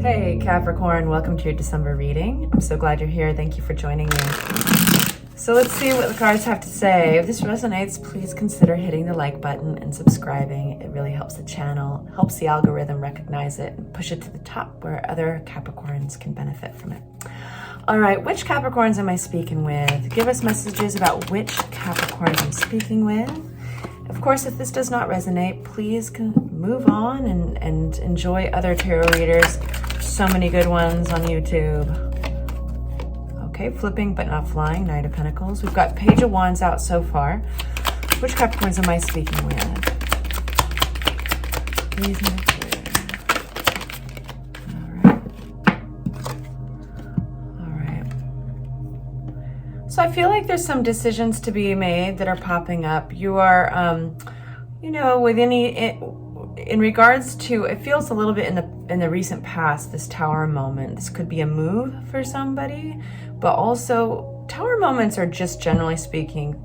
Hey Capricorn, welcome to your December reading. I'm so glad you're here. Thank you for joining me. So let's see what the cards have to say. If this resonates, please consider hitting the like button and subscribing. It really helps the channel, helps the algorithm recognize it and push it to the top where other Capricorns can benefit from it. All right, which Capricorns am I speaking with? Give us messages about which Capricorns I'm speaking with. Of course, if this does not resonate, please move on and enjoy other tarot readers. So many good ones on YouTube. Okay, flipping but not flying, Knight of Pentacles. We've got Page of Wands out so far. Which Capricorns am I speaking with? Please make clear. All right. So I feel like there's some decisions to be made that are popping up. You are, you know, with in regards to, it feels a little bit in the recent past, this tower moment. This could be a move for somebody, but also tower moments are just, generally speaking,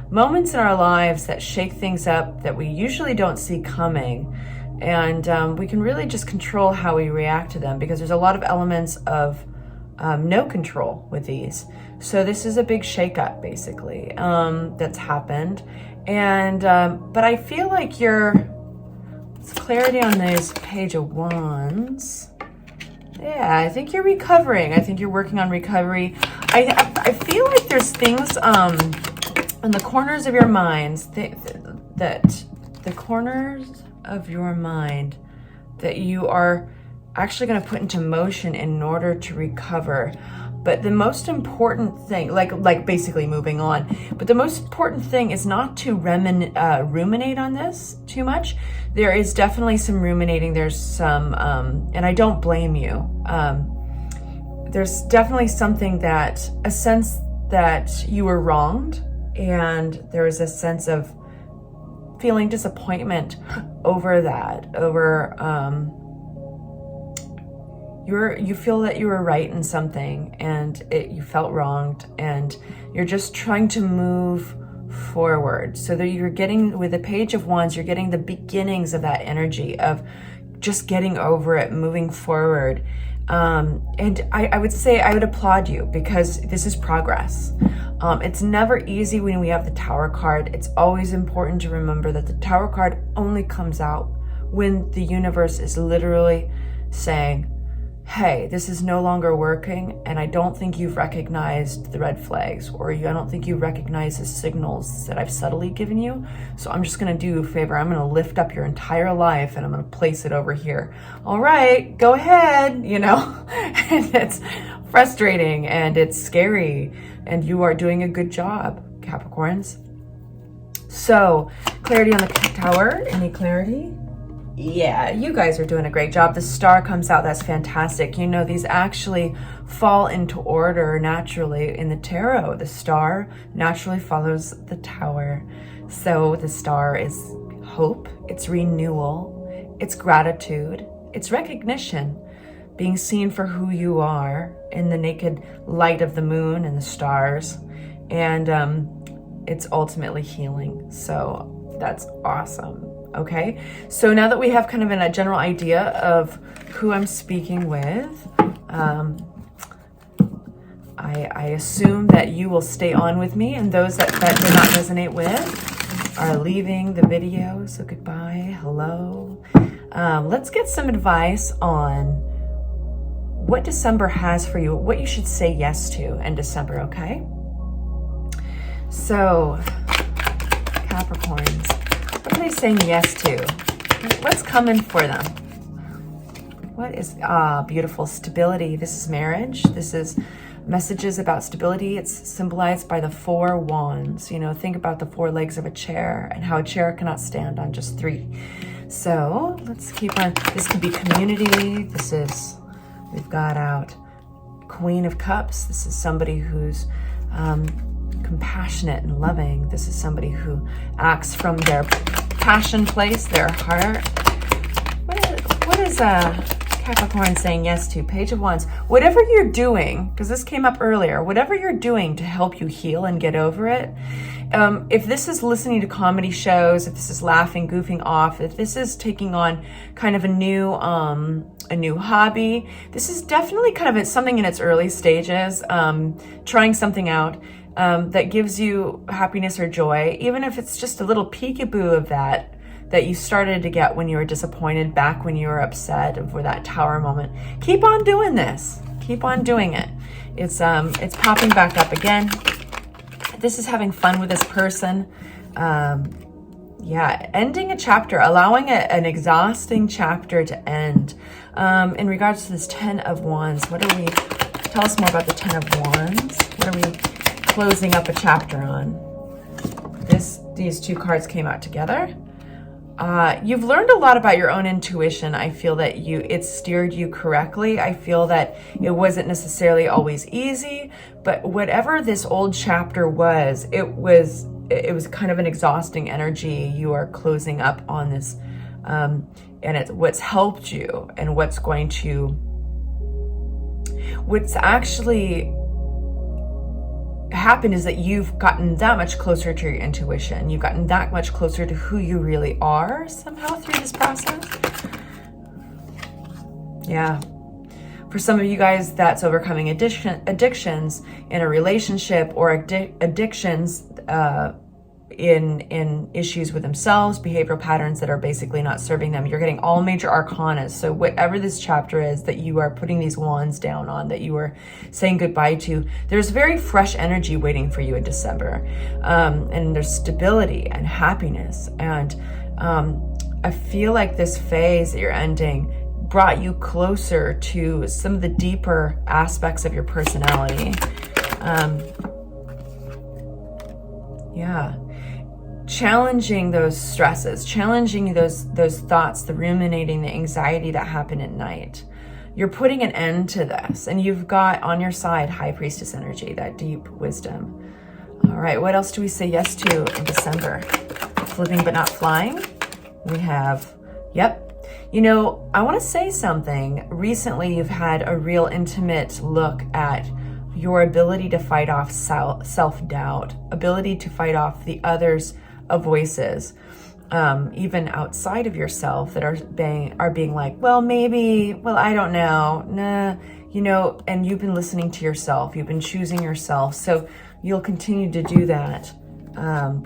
moments in our lives that shake things up that we usually don't see coming. And we can really just control how we react to them, because there's a lot of elements of no control with these. So this is a big shakeup, basically, that's happened. And but I feel like it's clarity on this Page of Wands. Yeah, I think you're recovering. I think you're working on recovery. I feel like there's things in the corners of your minds that the corners of your mind that you are actually going to put into motion in order to recover. But the most important thing, like basically moving on, but the most important thing is not to ruminate on this too much. There is definitely some ruminating. There's some, and I don't blame you. There's definitely a sense that you were wronged, and there is a sense of feeling disappointment over that, you feel that you were right in something and you felt wronged, and you're just trying to move forward. So that you're getting, with the Page of Wands, you're getting the beginnings of that energy of just getting over it, moving forward. And I would say I would applaud you, because this is progress. It's never easy when we have the Tower card. It's always important to remember that the Tower card only comes out when the universe is literally saying, hey, this is no longer working, and I don't think you've recognized the red flags, or I don't think you recognize the signals that I've subtly given you. So I'm just going to do you a favor. I'm going to lift up your entire life and I'm going to place it over here. All right, go ahead, you know. And it's frustrating and it's scary, and you are doing a good job, Capricorns. So clarity on the Tower. Any clarity? Yeah, you guys are doing a great job. The Star comes out. That's fantastic. You know, these actually fall into order naturally in the tarot. The Star naturally follows the Tower. So the Star is hope, it's renewal, it's gratitude, it's recognition, being seen for who you are in the naked light of the moon and the stars. And it's ultimately healing. So that's awesome. Okay, so now that we have kind of a general idea of who I'm speaking with, I assume that you will stay on with me, and those that do not resonate with are leaving the video. So goodbye, hello. Let's get some advice on what December has for you, what you should say yes to in December, okay? So, Capricorns, what are they saying yes to? What's coming for them? What is, beautiful, stability. This is marriage. This is messages about stability. It's symbolized by the 4 wands. You know, think about the 4 legs of a chair and how a chair cannot stand on just 3. So let's keep on. This could be community. This is, we've got out Queen of Cups. This is somebody who's compassionate and loving. This is somebody who acts from their passion place, their heart. What is Capricorn saying yes to? Page of Wands. Whatever you're doing, because this came up earlier, whatever you're doing to help you heal and get over it. If this is listening to comedy shows, if this is laughing, goofing off, if this is taking on kind of a new a new hobby. This is definitely kind of something in its early stages, trying something out that gives you happiness or joy, even if it's just a little peekaboo of that you started to get when you were disappointed, back when you were upset for that tower moment. Keep on doing this. Keep on doing it. It's popping back up again. This is having fun with this person. Yeah, ending a chapter, allowing an exhausting chapter to end. In regards to this 10 of Wands, tell us more about the 10 of Wands. What are we closing up a chapter on? These two cards came out together. You've learned a lot about your own intuition. I feel that it steered you correctly. I feel that it wasn't necessarily always easy, but whatever this old chapter was, it was kind of an exhausting energy. You are closing up on this, and it's what's helped you, and what's actually happened is that you've gotten that much closer to your intuition. You've gotten that much closer to who you really are somehow through this process. Yeah. For some of you guys, that's overcoming addictions in a relationship, or addictions in issues with themselves, behavioral patterns that are basically not serving them. You're getting all major arcanas. So whatever this chapter is that you are putting these wands down on, that you are saying goodbye to, there's very fresh energy waiting for you in December. And there's stability and happiness. And I feel like this phase that you're ending brought you closer to some of the deeper aspects of your personality. Yeah. Challenging those stresses, challenging those thoughts, the ruminating, the anxiety that happened at night. You're putting an end to this, and you've got on your side High Priestess energy, that deep wisdom. All right, what else do we say yes to in December? Flipping but not flying. We have, yep. You know, I want to say something. Recently, you've had a real intimate look at your ability to fight off self-doubt, ability to fight off the others' voices, even outside of yourself, that are being like, well, maybe, well, I don't know, nah, you know, and you've been listening to yourself, you've been choosing yourself, so you'll continue to do that.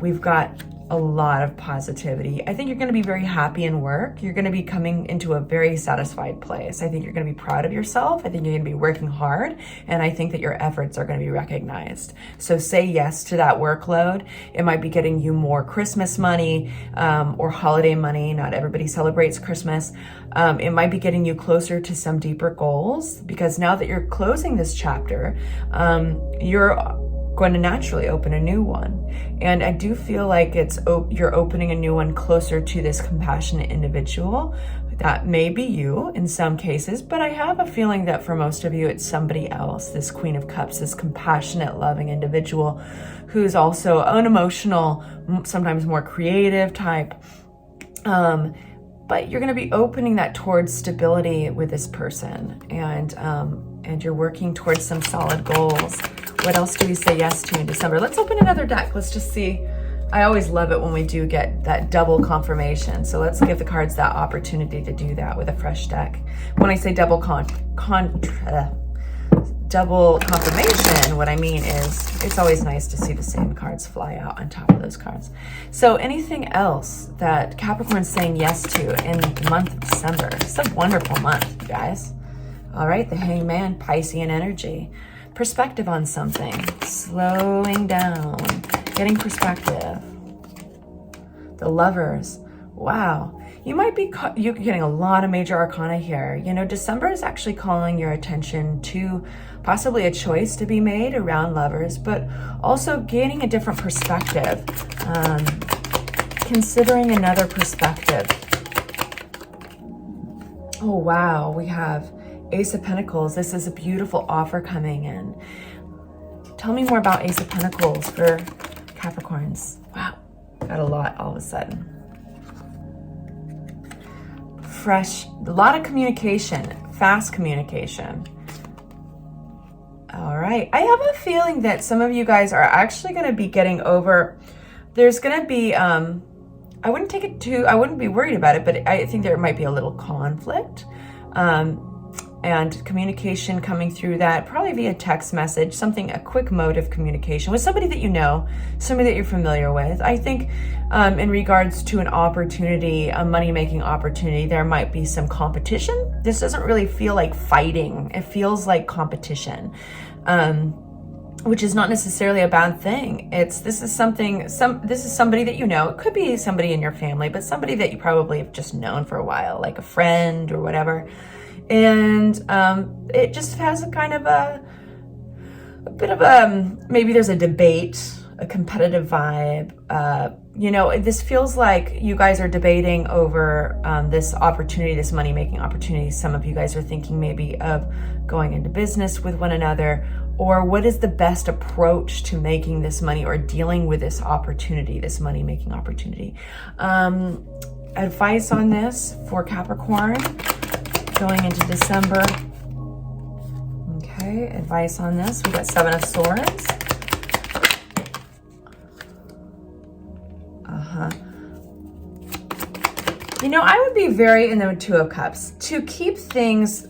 We've got a lot of positivity. I think you're going to be very happy in work. You're going to be coming into a very satisfied place. I think you're going to be proud of yourself. I think you're going to be working hard, and I think that your efforts are going to be recognized. So say yes to that workload. It might be getting you more Christmas money, or holiday money. Not everybody celebrates Christmas. It might be getting you closer to some deeper goals, because now that you're closing this chapter, you're going to naturally open a new one. And I do feel like you're opening a new one closer to this compassionate individual. That may be you in some cases, but I have a feeling that for most of you, it's somebody else. This Queen of Cups, this compassionate, loving individual who's also an emotional, sometimes more creative type. But you're going to be opening that towards stability with this person, and you're working towards some solid goals. What else do we say yes to in December? Let's open another deck. Let's just see. I always love it when we do get that double confirmation. So let's give the cards that opportunity to do that with a fresh deck. When I say double double confirmation, what I mean is it's always nice to see the same cards fly out on top of those cards. So anything else that Capricorn's saying yes to in the month of December? It's a wonderful month, you guys. All right, the Hangman, Piscean energy. Perspective on something, slowing down, getting perspective. The Lovers, wow. You're getting a lot of major arcana here. You know, December is actually calling your attention to possibly a choice to be made around lovers, but also gaining a different perspective, considering another perspective. Oh, wow, we have Ace of Pentacles. This is a beautiful offer coming in. Tell me more about Ace of Pentacles for Capricorns. Wow, got a lot all of a sudden. Fresh, a lot of communication, fast communication. All right, I have a feeling that some of you guys are actually going to be getting over, there's going to be, I wouldn't be worried about it, but I think there might be a little conflict. and communication coming through that, probably via text message, something, a quick mode of communication with somebody that you know, somebody that you're familiar with. I think in regards to an opportunity, a money-making opportunity, there might be some competition. This doesn't really feel like fighting. It feels like competition, which is not necessarily a bad thing. This is somebody that you know. It could be somebody in your family, but somebody that you probably have just known for a while, like a friend or whatever. And it just has a kind of a bit of maybe there's a debate, a competitive vibe. You know, this feels like you guys are debating over this opportunity, this money-making opportunity. Some of you guys are thinking maybe of going into business with one another, or what is the best approach to making this money or dealing with this opportunity, this money-making opportunity. Advice on this for Capricorn going into December. Okay, advice on this. We got 7 of Swords. You know, I would be very in the 2 of Cups to keep things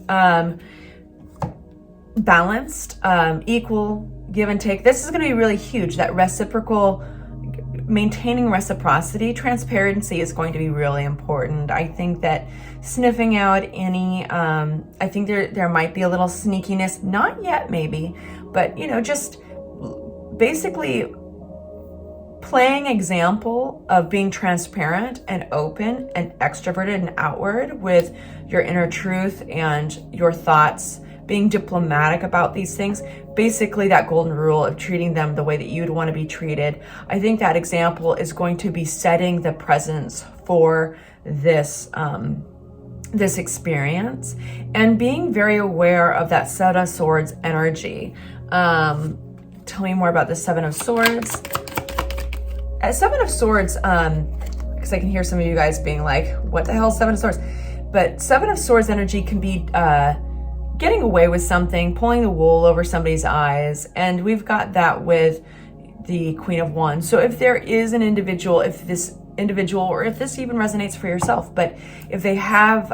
balanced, equal, give and take. This is going to be really huge. That reciprocal, maintaining reciprocity, transparency is going to be really important. I think that sniffing out any, I think there might be a little sneakiness, not yet maybe, but you know, just basically playing example of being transparent and open and extroverted and outward with your inner truth and your thoughts, being diplomatic about these things, basically that golden rule of treating them the way that you'd want to be treated. I think that example is going to be setting the presence for this this experience, and being very aware of that 7 of Swords energy. Tell me more about the 7 of Swords. At 7 of Swords, because I can hear some of you guys being like, what the hell is 7 of Swords? But 7 of Swords energy can be getting away with something, pulling the wool over somebody's eyes. And we've got that with the Queen of Wands. So if there is an individual, if this individual, or if this even resonates for yourself, but if they have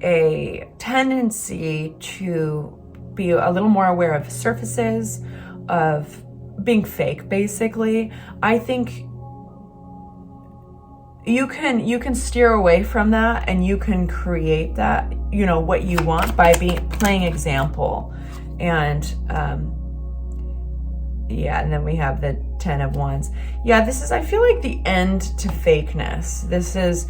a tendency to be a little more aware of surfaces, of being fake, basically, I think you can steer away from that, and you can create that, you know, what you want by playing example. And yeah, and then we have the 10 of Wands. Yeah, this is, I feel like, the end to fakeness. This is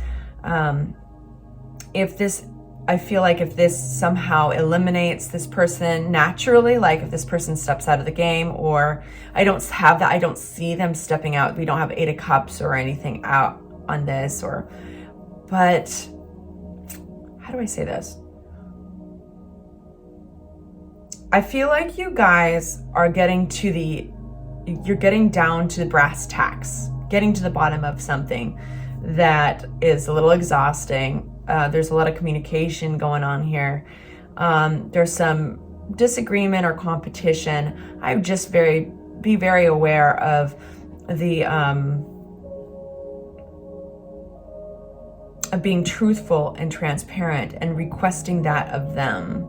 I feel like if this somehow eliminates this person naturally, like if this person steps out of the game, or I don't have that, I don't see them stepping out. We don't have 8 of Cups or anything out on this, but how do I say this? I feel like you guys are you're getting down to the brass tacks, getting to the bottom of something that is a little exhausting. There's a lot of communication going on here. There's some disagreement or competition. I would just be very aware of the of being truthful and transparent and requesting that of them.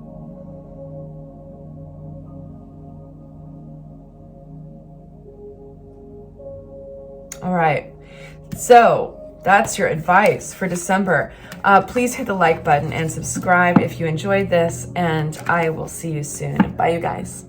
All right, so that's your advice for December. Please hit the like button and subscribe if you enjoyed this, and I will see you soon. Bye, you guys.